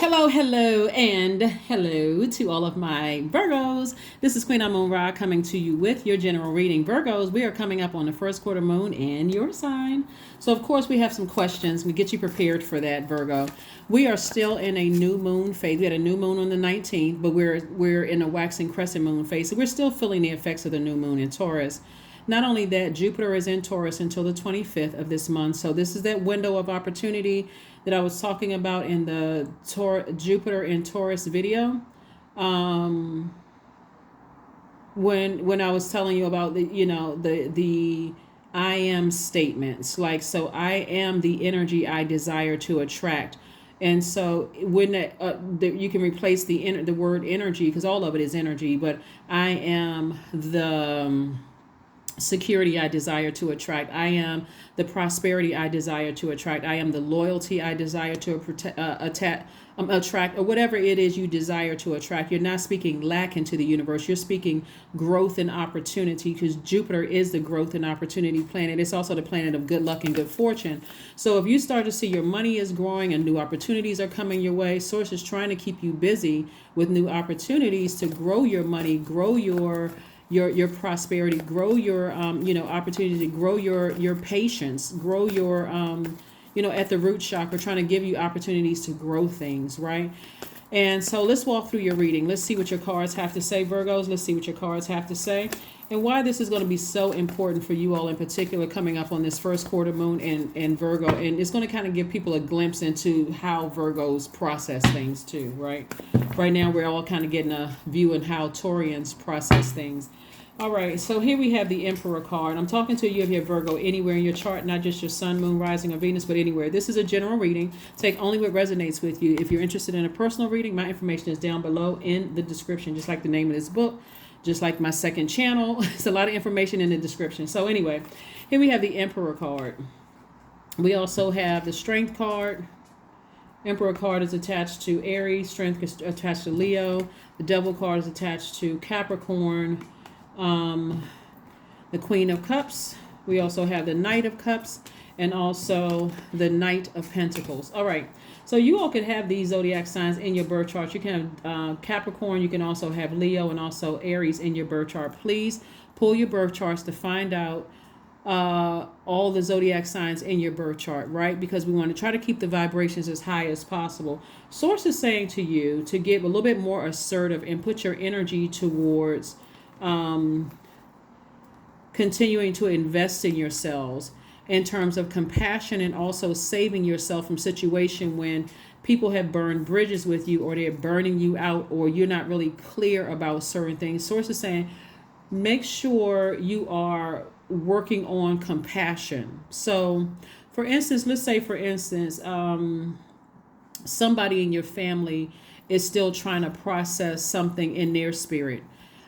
Hello, and hello to all of my Virgos. This is Queen Amun Ra coming to you with your general reading. Virgos, we are coming up on the first quarter moon in your sign. So, of course, we have some questions. We get you prepared for that, Virgo. We are still in a new moon phase. We had a new moon on the 19th, but we're in a waxing crescent moon phase. So we're still feeling the effects of the new moon in Taurus. Not only that, Jupiter is in Taurus until the 25th of this month. So this is that window of opportunity that I was talking about in the Jupiter in Taurus video. When I was telling you about the I am statements, like, so I am the energy I desire to attract. And so when you can replace the word energy, because all of it is energy, but I am the security I desire to attract. I am the prosperity I desire to attract. I am the loyalty I desire to attract, or whatever it is you desire to attract. You're not speaking lack into the universe. You're speaking growth and opportunity, because Jupiter is the growth and opportunity planet. It's also the planet of good luck and good fortune. So if you start to see your money is growing and new opportunities are coming your way, Source is trying to keep you busy with new opportunities to grow your money, grow your prosperity, grow your opportunity to grow your patience, grow your at the root chakra, trying to give you opportunities to grow things, right? And so let's walk through your reading. Let's see what your cards have to say, Virgos. Let's see what your cards have to say, and why this is going to be so important for you all in particular, coming up on this first quarter moon in Virgo. And it's going to kind of give people a glimpse into how Virgos process things too, right? Right now we're all kind of getting a view on how Taurians process things. All right, so here we have the Emperor card. I'm talking to you if you're Virgo anywhere in your chart, not just your sun, moon, rising, or Venus, but anywhere. This is a general reading. Take only what resonates with you. If you're interested in a personal reading, my information is down below in the description, just like the name of this book, just like my second channel. It's a lot of information in the description. So anyway, here we have the Emperor card. We also have the Strength card. Emperor card is attached to Aries. Strength is attached to Leo. The Devil card is attached to Capricorn. The Queen of Cups. We also have the Knight of Cups, and also the Knight of Pentacles. All right, so you all can have these zodiac signs in your birth chart. You can have Capricorn, you can also have Leo, and also Aries in your birth chart. Please pull your birth charts to find out all the zodiac signs in your birth chart, right? Because we want to try to keep the vibrations as high as possible. Source is saying to you to get a little bit more assertive and put your energy towards continuing to invest in yourselves in terms of compassion, and also saving yourself from situation when people have burned bridges with you, or they're burning you out, or you're not really clear about certain things. Source is saying make sure you are working on compassion. So for instance, let's say somebody in your family is still trying to process something in their spirit.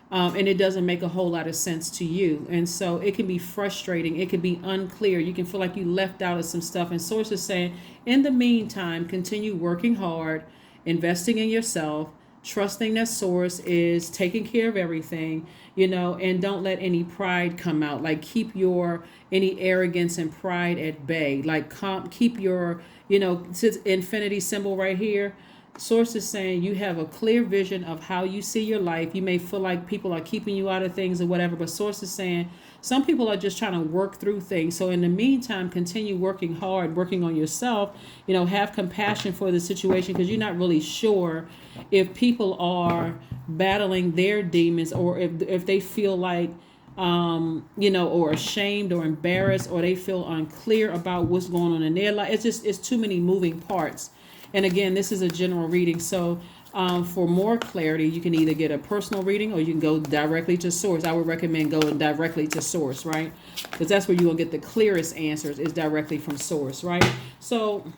And it doesn't make a whole lot of sense to you. And so it can be frustrating. It can be unclear. You can feel like you left out of some stuff. And Source is saying, in the meantime, continue working hard, investing in yourself, trusting that Source is taking care of everything, and don't let any pride come out. Like, keep any arrogance and pride at bay. Like, keep your, infinity symbol right here. Source is saying you have a clear vision of how you see your life. You may feel like people are keeping you out of things or whatever, but Source is saying some people are just trying to work through things. So in the meantime, continue working hard, working on yourself, have compassion for the situation, because you're not really sure if people are battling their demons, or if they feel like or ashamed or embarrassed, or they feel unclear about what's going on in their life. It's too many moving parts. And again, this is a general reading. So for more clarity, you can either get a personal reading, or you can go directly to Source. I would recommend going directly to Source, right? Because that's where you will get the clearest answers, is directly from Source, right? So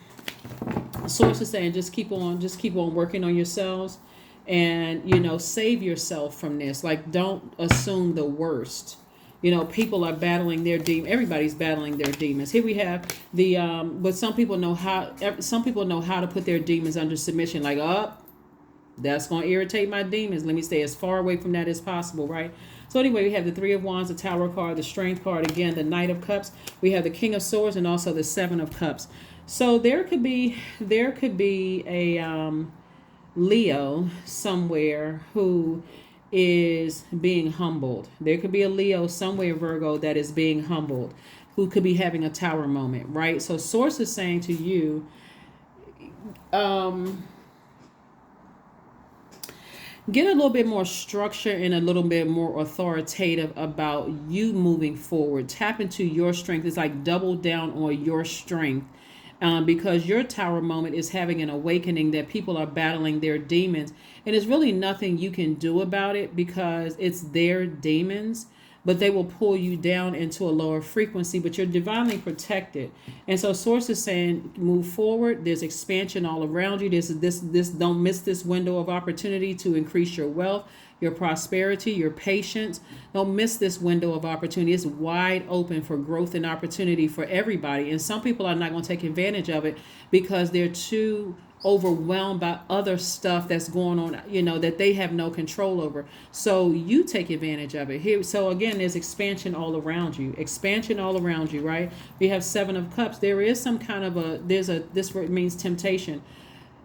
Source is saying just keep on working on yourselves, and save yourself from this. Like, don't assume the worst. People are battling their demons. Everybody's battling their demons. Here we have but some people know how to put their demons under submission. Like, that's going to irritate my demons. Let me stay as far away from that as possible, right? So anyway, we have the Three of Wands, the Tower card, the Strength card, again, the Knight of Cups. We have the King of Swords, and also the Seven of Cups. So there could be a Leo somewhere who is being humbled. There could be a Leo somewhere, Virgo, that is being humbled, who could be having a tower moment, right? So source is saying to you, get a little bit more structure and a little bit more authoritative about you moving forward. Tap into your strength. It's like double down on your strength. Because your tower moment is having an awakening that people are battling their demons. And there's really nothing you can do about it because it's their demons, but they will pull you down into a lower frequency, but you're divinely protected. And so source is saying move forward. There's expansion all around you. This don't miss this window of opportunity to increase your wealth, your prosperity, your patience. Don't miss this window of opportunity. It's wide open for growth and opportunity for everybody. And some people are not going to take advantage of it because they're too overwhelmed by other stuff that's going on, that they have no control over. So you take advantage of it here. So again, there's expansion all around you. Expansion all around you, right? We have 7 of Cups. There is some kind of this word means temptation.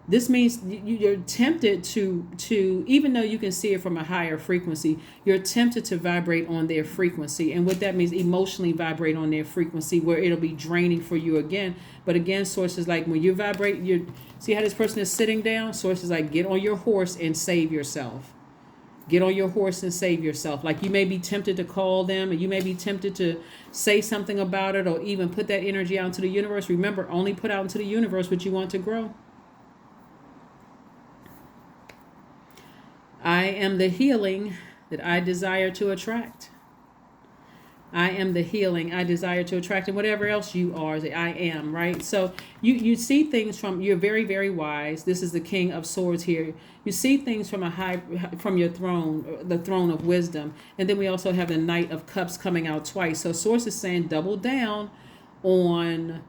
This means you're tempted to, even though you can see it from a higher frequency, you're tempted to vibrate on their frequency. And what that means, emotionally vibrate on their frequency where it'll be draining for you again. But again, sources like when you vibrate, see how this person is sitting down? Sources like get on your horse and save yourself. Get on your horse and save yourself. Like you may be tempted to call them and you may be tempted to say something about it or even put that energy out into the universe. Remember, only put out into the universe what you want to grow. I am the healing that I desire to attract. I am the healing I desire to attract, and whatever else you are, I am, right? So you see things you're very, very wise. This is the King of Swords here. You see things from your throne, the throne of wisdom. And then we also have the Knight of Cups coming out twice. So source is saying double down on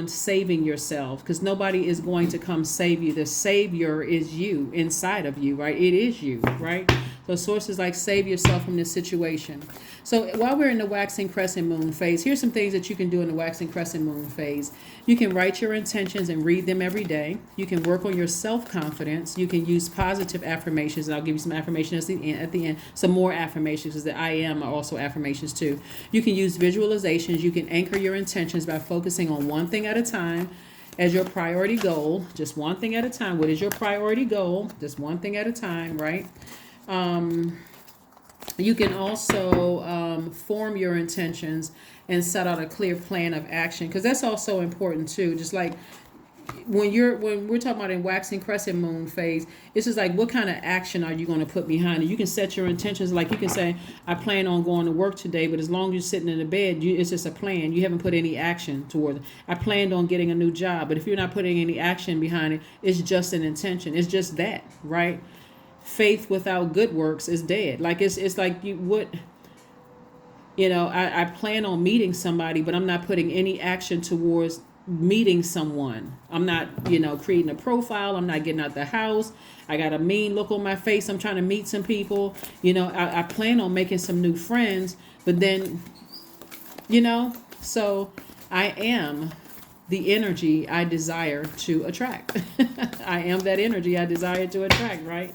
saving yourself, because nobody is going to come save you. The savior is you, inside of you, right? It is you, right? So sources like save yourself from this situation. So while we're in the waxing crescent moon phase, here's some things that you can do in the waxing crescent moon phase. You can write your intentions and read them every day. You can work on your self-confidence. You can use positive affirmations, and I'll give you some affirmations at the end. Some more affirmations, because the I am are also affirmations too. You can use visualizations. You can anchor your intentions by focusing on one thing at a time as your priority goal. Just one thing at a time. What is your priority goal? Just one thing at a time, right? You can also form your intentions and set out a clear plan of action, because that's also important too. Just like when we're talking about in waxing crescent moon phase, it's just like what kind of action are you going to put behind it? You can set your intentions, like you can say, I plan on going to work today, but as long as you're sitting in the bed, it's just a plan. You haven't put any action toward it. I planned on getting a new job, but if you're not putting any action behind it, it's just an intention. It's just that, right? Faith without good works is dead. Like it's like I plan on meeting somebody, but I'm not putting any action towards meeting someone. I'm not, creating a profile. I'm not getting out the house. I got a mean look on my face. I'm trying to meet some people. I plan on making some new friends, but then, so I am the energy I desire to attract. I am that energy I desire to attract, right?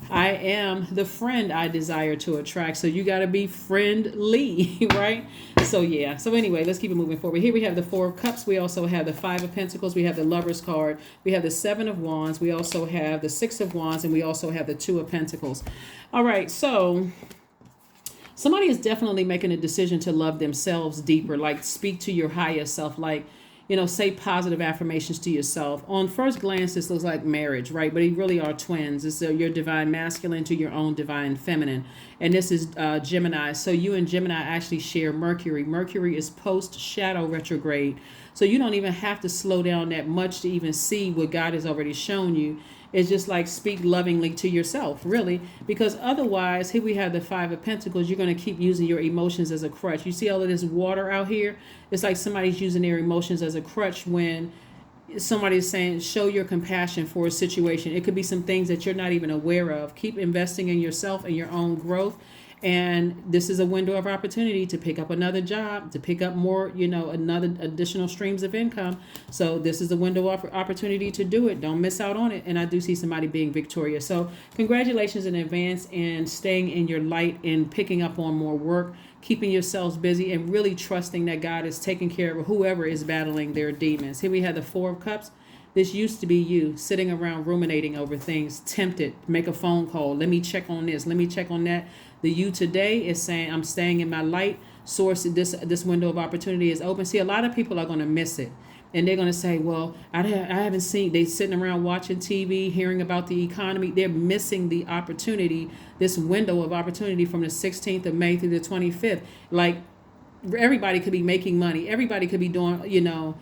I am the friend I desire to attract. So you got to be friendly, right? So yeah. So anyway, let's keep it moving forward. Here we have the 4 of Cups. We also have the 5 of Pentacles. We have the Lover's card. We have the 7 of Wands. We also have the 6 of Wands. And we also have the 2 of Pentacles. All right. So somebody is definitely making a decision to love themselves deeper, like speak to your higher self, like, say positive affirmations to yourself. On first glance, this looks like marriage, right? But they really are twins. It's your divine masculine to your own divine feminine. And this is Gemini. So you and Gemini actually share Mercury. Mercury is post-shadow retrograde. So you don't even have to slow down that much to even see what God has already shown you. It's just like speak lovingly to yourself, really, because otherwise, here we have the 5 of Pentacles. You're going to keep using your emotions as a crutch. You see all of this water out here? It's like somebody's using their emotions as a crutch when somebody's saying, show your compassion for a situation. It could be some things that you're not even aware of. Keep investing in yourself and your own growth. And this is a window of opportunity to pick up another job, to pick up more, another additional streams of income. So this is a window of opportunity to do it. Don't miss out on it. And I do see somebody being victorious. So congratulations in advance, and staying in your light and picking up on more work, keeping yourselves busy, and really trusting that God is taking care of whoever is battling their demons. Here we have the Four of Cups. This used to be you sitting around ruminating over things, tempted, make a phone call. Let me check on this. Let me check on that. The you today is saying, I'm staying in my light. Source, this window of opportunity is open. See, a lot of people are going to miss it. And they're going to say, well, I haven't seen, they sitting around watching TV, hearing about the economy. They're missing the opportunity, this window of opportunity from the 16th of May through the 25th. Like, everybody could be making money. Everybody could be doing,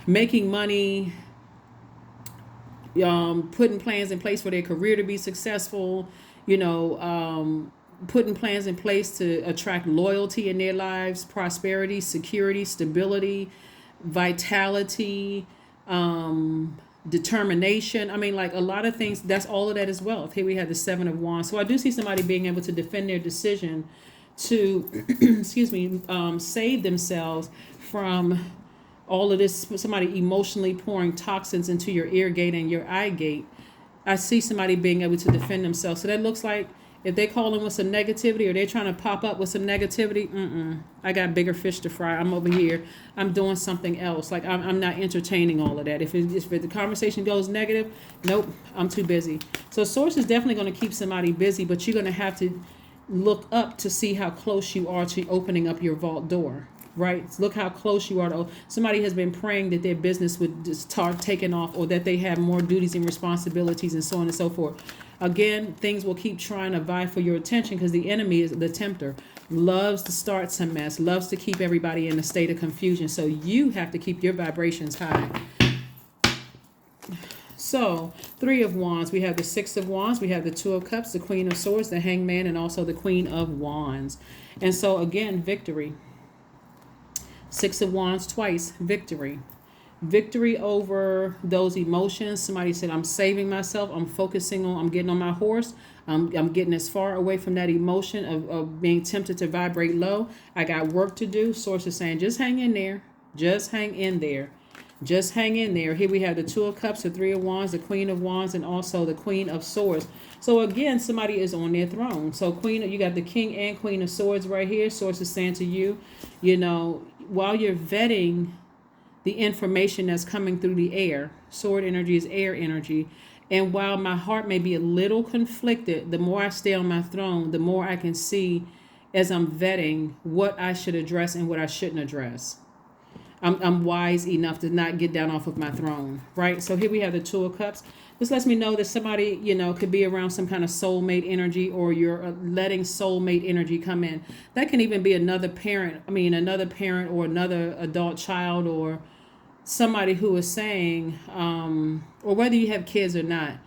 making money, putting plans in place for their career to be successful, putting plans in place to attract loyalty in their lives, prosperity, security, stability, vitality, determination. I mean, like, a lot of things, that's all of that is wealth. Here we have the Seven of Wands. So I do see somebody being able to defend their decision to, save themselves from all of this, somebody emotionally pouring toxins into your ear gate and your eye gate. I see somebody being able to defend themselves. So that looks like if they call in with some negativity, or they're trying to pop up with some negativity, I got bigger fish to fry. I'm over here. I'm doing something else. Like, I'm not entertaining all of that. If the conversation goes negative, nope, I'm too busy. So source is definitely going to keep somebody busy, but you're going to have to look up to see how close you are to opening up your vault door. Right? Look how close you are to. Somebody has been praying that their business would just start taking off, or that they have more duties and responsibilities, and so on and so forth. Again, things will keep trying to vie for your attention, because the enemy is the tempter, loves to start some mess, loves to keep everybody in a state of confusion. So you have to keep your vibrations high. So, Three of Wands, we have the Six of Wands, we have the Two of Cups, the Queen of Swords, the Hangman, and also the Queen of Wands. And so again, victory. Six of Wands twice, victory. Victory over those emotions. Somebody said, I'm saving myself. I'm focusing on, I'm getting on my horse. I'm getting as far away from that emotion of being tempted to vibrate low. I got work to do. Source is saying, just hang in there. Just hang in there. Just hang in there. Here we have the Two of Cups, the Three of Wands, the Queen of Wands, and also the Queen of Swords. So again, somebody is on their throne. So you got the King and Queen of Swords right here. Source is saying to you, while you're vetting the information that's coming through the air, sword energy is air energy. And while my heart may be a little conflicted, the more I stay on my throne, the more I can see as I'm vetting what I should address and what I shouldn't address. I'm wise enough to not get down off of my throne, right? So here we have the Two of Cups. This lets me know that somebody, could be around some kind of soulmate energy, or you're letting soulmate energy come in. That can even be another parent or another adult child, or somebody who is saying, or whether you have kids or not,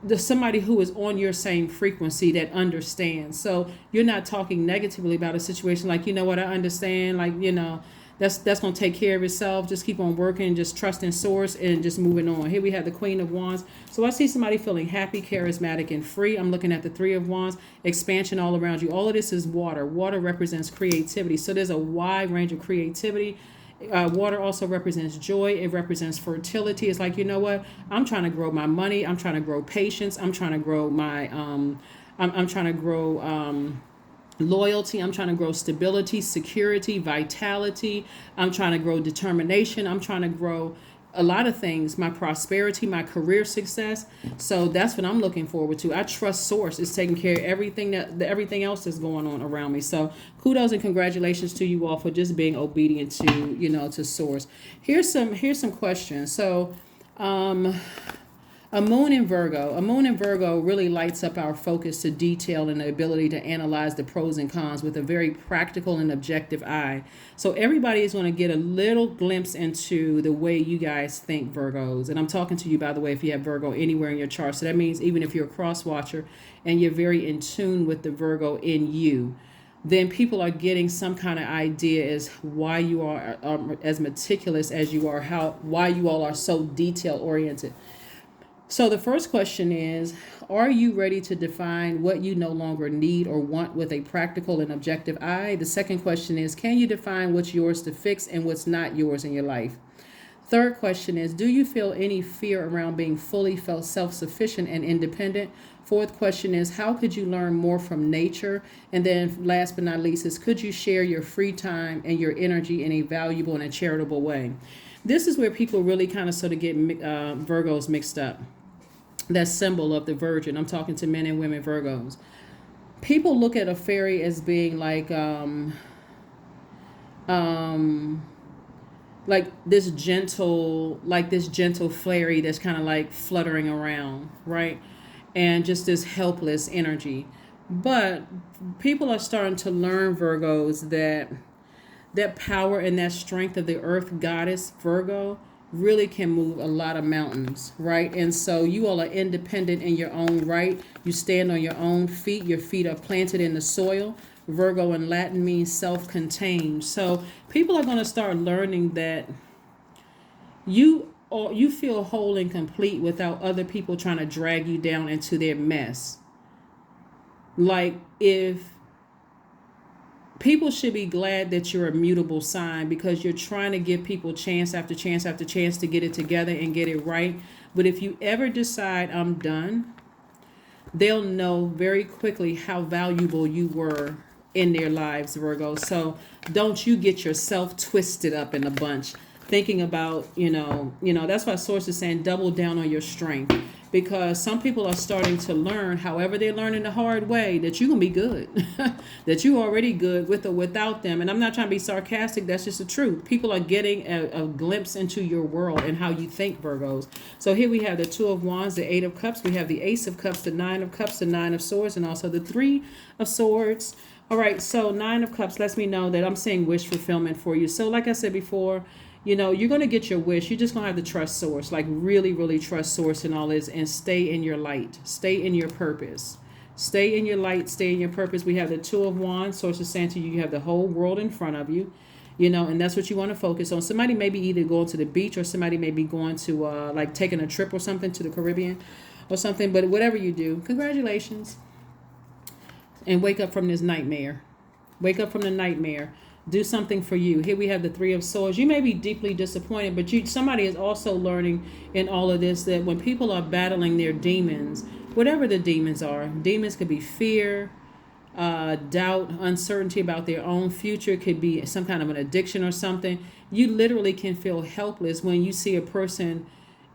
there's somebody who is on your same frequency that understands. So you're not talking negatively about a situation, like, I understand, like, that's going to take care of itself. Just keep on working, just trust in source, and just moving on. Here we have the Queen of Wands. So I see somebody feeling happy, charismatic, and free. I'm looking at the Three of Wands, expansion all around you. All of this is water. Water represents creativity. So there's a wide range of creativity. Water also represents joy. It represents fertility. It's like, I'm trying to grow my money. I'm trying to grow patience. I'm trying to grow my, I'm trying to grow loyalty. I'm trying to grow stability, security, vitality. I'm trying to grow determination. I'm trying to grow a lot of things, my prosperity, my career success. So that's what I'm looking forward to. I trust source is taking care of everything else that's going on around me. So kudos and congratulations to you all for just being obedient to, to source. Here's some questions. So, a moon in Virgo really lights up our focus to detail and the ability to analyze the pros and cons with a very practical and objective eye. So everybody is going to get a little glimpse into the way you guys think, Virgos. And I'm talking to you, by the way, if you have Virgo anywhere in your chart. So that means even if you're a cross watcher and you're very in tune with the Virgo in you, then people are getting some kind of idea as why you are as meticulous as you are, why you all are so detail oriented. So the first question is, are you ready to define what you no longer need or want with a practical and objective eye? The second question is, can you define what's yours to fix and what's not yours in your life? Third question is, do you feel any fear around being fully felt self-sufficient and independent? Fourth question is, how could you learn more from nature? And then last but not least is, could you share your free time and your energy in a valuable and a charitable way? This is where people really kind of sort of get Virgos mixed up. That symbol of the Virgin. I'm talking to men and women Virgos. People look at a fairy as being um, like this gentle fairy that's kind of like fluttering around, right? And just this helpless energy. But people are starting to learn, Virgos, that power and that strength of the earth goddess Virgo really can move a lot of mountains, right? And so you all are independent in your own right. You stand on your own feet. Your feet are planted in the soil. Virgo in Latin means self-contained. So people are going to start learning that you feel whole and complete without other people trying to drag you down into their mess. Like, if people should be glad that you're a mutable sign, because you're trying to give people chance after chance after chance to get it together and get it right. But if you ever decide I'm done, they'll know very quickly how valuable you were in their lives, Virgo. So don't you get yourself twisted up in a bunch thinking about, that's why source is saying double down on your strength, because some people are starting to learn, however they're learning the hard way, that you're going to be good, that you're already good with or without them. And I'm not trying to be sarcastic. That's just the truth. People are getting a glimpse into your world and how you think, Virgos. So here we have the Two of Wands, the Eight of Cups. We have the Ace of Cups, the Nine of Cups, the Nine of Swords, and also the Three of Swords. All right, so Nine of Cups lets me know that I'm seeing wish fulfillment for you. So like I said before, you're going to get your wish. You're just going to have to trust source, like really, really trust source and all this, and stay in your light. Stay in your purpose. Stay in your light. Stay in your purpose. We have the Two of Wands. Source is saying to you, you have the whole world in front of you, and that's what you want to focus on. Somebody may be either going to the beach, or somebody may be going to like taking a trip or something to the Caribbean or something. But whatever you do, congratulations. And wake up from this nightmare. Wake up from the nightmare. Do something for you. Here we have the Three of Swords. You may be deeply disappointed, but somebody is also learning in all of this that when people are battling their demons, whatever the demons are, demons could be fear, doubt, uncertainty about their own future. It could be some kind of an addiction or something. You literally can feel helpless when you see a person,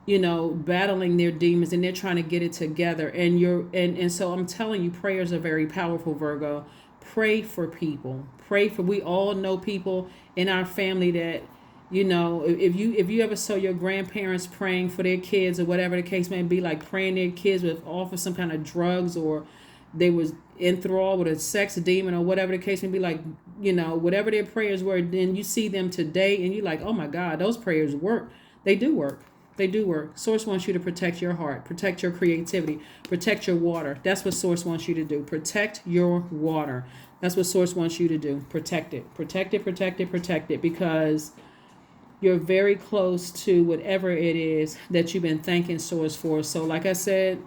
battling their demons and they're trying to get it together. And so I'm telling you, prayers are very powerful, Virgo. Pray for people. We all know people in our family that, if you ever saw your grandparents praying for their kids or whatever the case may be, like praying their kids with off of some kind of drugs, or they was enthralled with a sex demon or whatever the case may be, like, whatever their prayers were, then you see them today and you're like, oh my God, those prayers work. They do work. They do work. Source wants you to protect your heart, protect your creativity, protect your water. That's what Source wants you to do. Protect your water. That's what Source wants you to do. Protect it. Protect it, protect it, protect it, because you're very close to whatever it is that you've been thanking Source for. So like I said,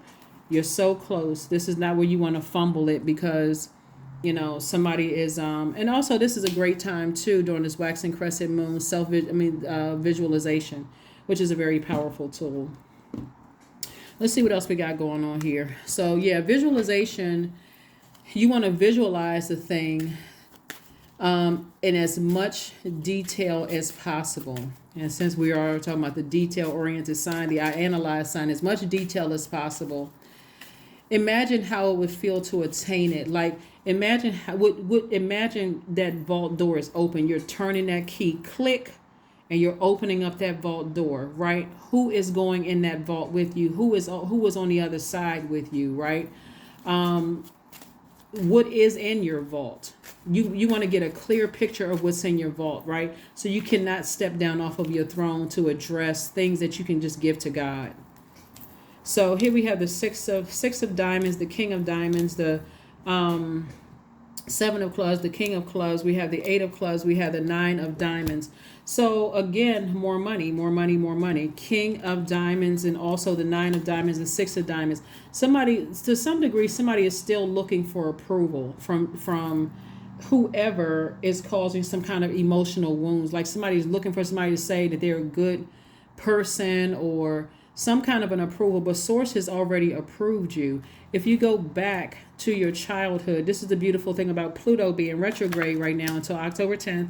you're so close. This is not where you want to fumble it, because somebody is and also this is a great time too during this waxing crescent moon visualization, which is a very powerful tool. Let's see what else we got going on here. So yeah, visualization, you want to visualize the thing in as much detail as possible. And since we are talking about the detail-oriented sign, the I analyze sign, as much detail as possible. Imagine how it would feel to attain it. Like, imagine imagine that vault door is open. You're turning that key, click, and you're opening up that vault door, right? Who is going in that vault with you? Who was on the other side with you, right? What is in your vault? You want to get a clear picture of what's in your vault, right? So you cannot step down off of your throne to address things that you can just give to God. So here we have the six of diamonds, the King of Diamonds, the Seven of clubs, the king of clubs, we have the eight of clubs, we have the nine of diamonds. So again, more money, more money, more money. King of diamonds, and also the nine of diamonds and six of diamonds. Somebody, to some degree, somebody is still looking for approval from whoever is causing some kind of emotional wounds. Like somebody's looking for somebody to say that they're a good person or some kind of an approval, but source has already approved you. If you go back to your childhood, this is the beautiful thing about Pluto being retrograde right now until October 10th,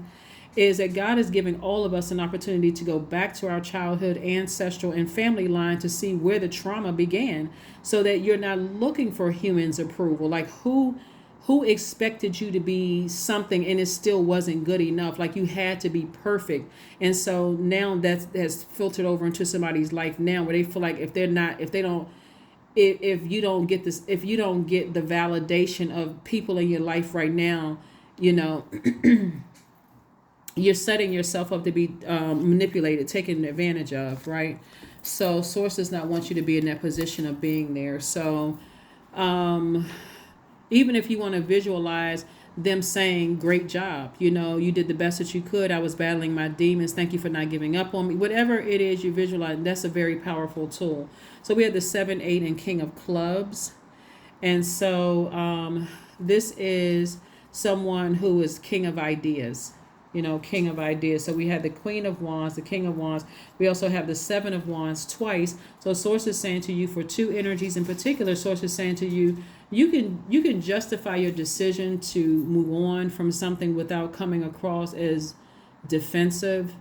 is that God is giving all of us an opportunity to go back to our childhood, ancestral, and family line to see where the trauma began, so that you're not looking for humans' approval. Like who expected you to be something and it still wasn't good enough? Like you had to be perfect. And so now that has filtered over into somebody's life now, where they feel like if you don't get this, if you don't get the validation of people in your life right now, you know, you're setting yourself up to be manipulated, taken advantage of, right? So source does not want you to be in that position of being there. So even if you want to visualize them saying, great job, you know, you did the best that you could. I was battling my demons. Thank you for not giving up on me. Whatever it is you visualize, that's a very powerful tool. So we have the 7, 8, and king of clubs. And so this is someone who is king of ideas. You know, king of ideas. So we have the queen of wands, the king of wands. We also have the 7 of wands twice. So source is saying to you, for two energies in particular, source is saying to you, you can justify your decision to move on from something without coming across as defensive.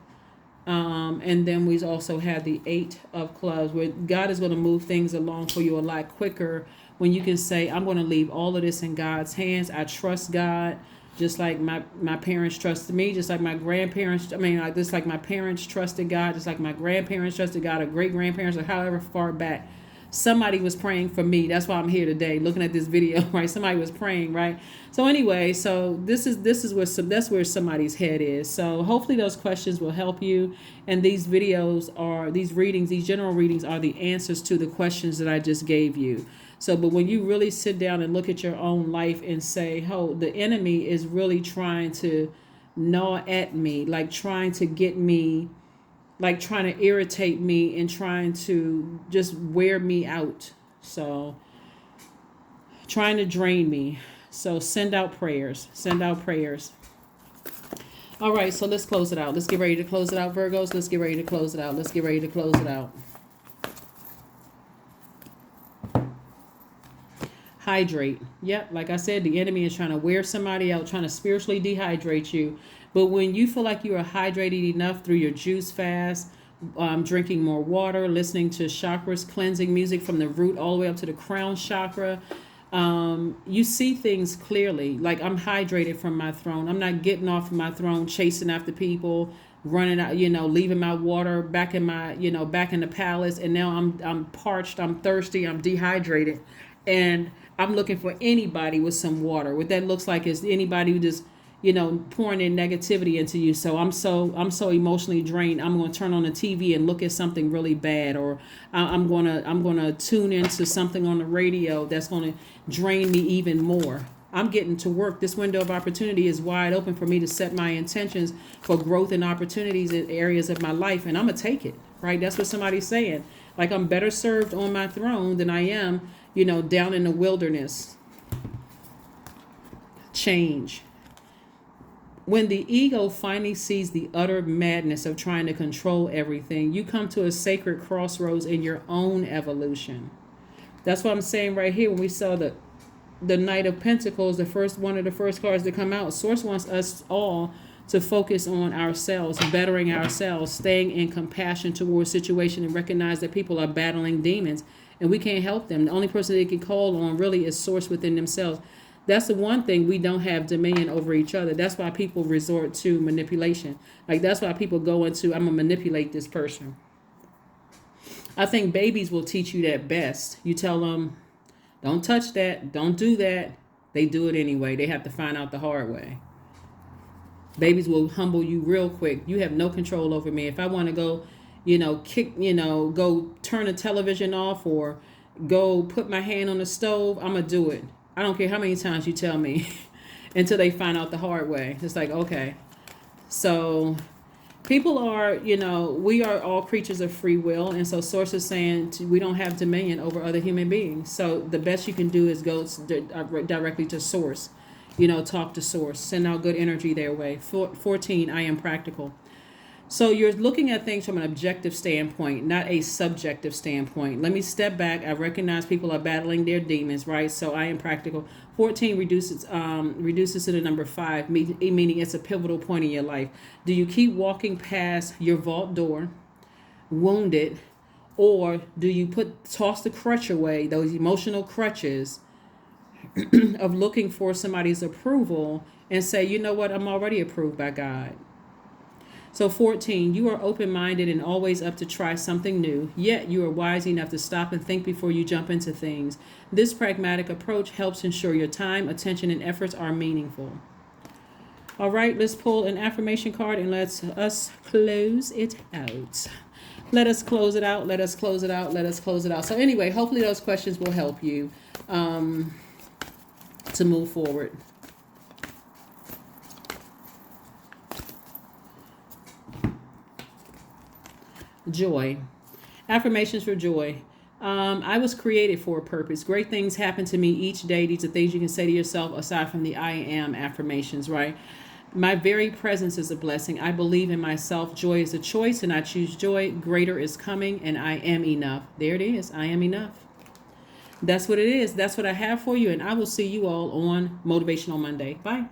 And then we also have the 8 of clubs, where God is going to move things along for you a lot quicker when you can say, I'm going to leave all of this in God's hands. I trust God. Just like my parents trusted me, just like my grandparents, just like my parents trusted God, just like my grandparents trusted God, or great grandparents, or however far back. Somebody was praying for me. That's why I'm here today looking at this video, right? Somebody was praying, right? So anyway, so this is where that's where somebody's head is. So hopefully those questions will help you. And these videos are, these readings, these general readings are the answers to the questions that I just gave you. So, but when you really sit down and look at your own life and say, oh, the enemy is really trying to gnaw at me, like trying to get me, like trying to irritate me and trying to just wear me out. So, trying to drain me. So, send out prayers. Send out prayers. All right, so let's close it out. Let's get ready to close it out, Virgos. Let's get ready to close it out. Let's get ready to close it out. Hydrate. Yep, like I said, the enemy is trying to wear somebody out, trying to spiritually dehydrate you. But when you feel like you are hydrated enough through your juice fast, drinking more water, listening to chakras cleansing music from the root all the way up to the crown chakra, you see things clearly. Like I'm hydrated from my throne. I'm not getting off of my throne, chasing after people, running out, leaving my water back in my, back in the palace. And now I'm parched, I'm thirsty, I'm dehydrated. And I'm looking for anybody with some water. What that looks like is anybody who just, pouring in negativity into you. So I'm so emotionally drained. I'm going to turn on the TV and look at something really bad, or I'm going to tune into something on the radio that's going to drain me even more. I'm getting to work. This window of opportunity is wide open for me to set my intentions for growth and opportunities in areas of my life, and I'm going to take it, right? That's what somebody's saying. Like I'm better served on my throne than I am, down in the wilderness. Change. When the ego finally sees the utter madness of trying to control everything, you come to a sacred crossroads in your own evolution. That's what I'm saying right here. When we saw the Knight of Pentacles, one of the first cards to come out, Source wants us all to focus on ourselves, bettering ourselves, staying in compassion towards situation, and recognize that people are battling demons and we can't help them. The only person they can call on really is Source within themselves. That's the one thing, we don't have dominion over each other. That's why people resort to manipulation. Like that's why people go into, I'm going to manipulate this person. I think babies will teach you that best. You tell them, don't touch that, don't do that. They do it anyway. They have to find out the hard way. Babies will humble you real quick. You have no control over me. If I want to go, go turn the television off or go put my hand on the stove, I'm going to do it. I don't care how many times you tell me. until they find out the hard way. It's like, okay. So people are, we are all creatures of free will. And so Source is saying we don't have dominion over other human beings. So the best you can do is go directly to Source, talk to Source, send out good energy their way. 14, I am practical. So you're looking at things from an objective standpoint, not a subjective standpoint. Let me step back. I recognize people are battling their demons, right? So I am practical. 14 reduces to the number 5, meaning it's a pivotal point in your life. Do you keep walking past your vault door, wounded, or do you toss the crutch away, those emotional crutches of looking for somebody's approval, and say, you know what, I'm already approved by God? So 14, you are open-minded and always up to try something new, yet you are wise enough to stop and think before you jump into things. This pragmatic approach helps ensure your time, attention, and efforts are meaningful. All right, let's pull an affirmation card and let's us close it out. Let us close it out. Let us close it out. Let us close it out. So anyway, hopefully those questions will help you to move forward. Joy. Affirmations for joy. I was created for a purpose. Great things happen to me each day. These are things you can say to yourself aside from the I am affirmations, right? My very presence is a blessing. I believe in myself. Joy is a choice and I choose joy. Greater is coming and I am enough. There it is. I am enough. That's what it is. That's what I have for you. And I will see you all on Motivational Monday. Bye.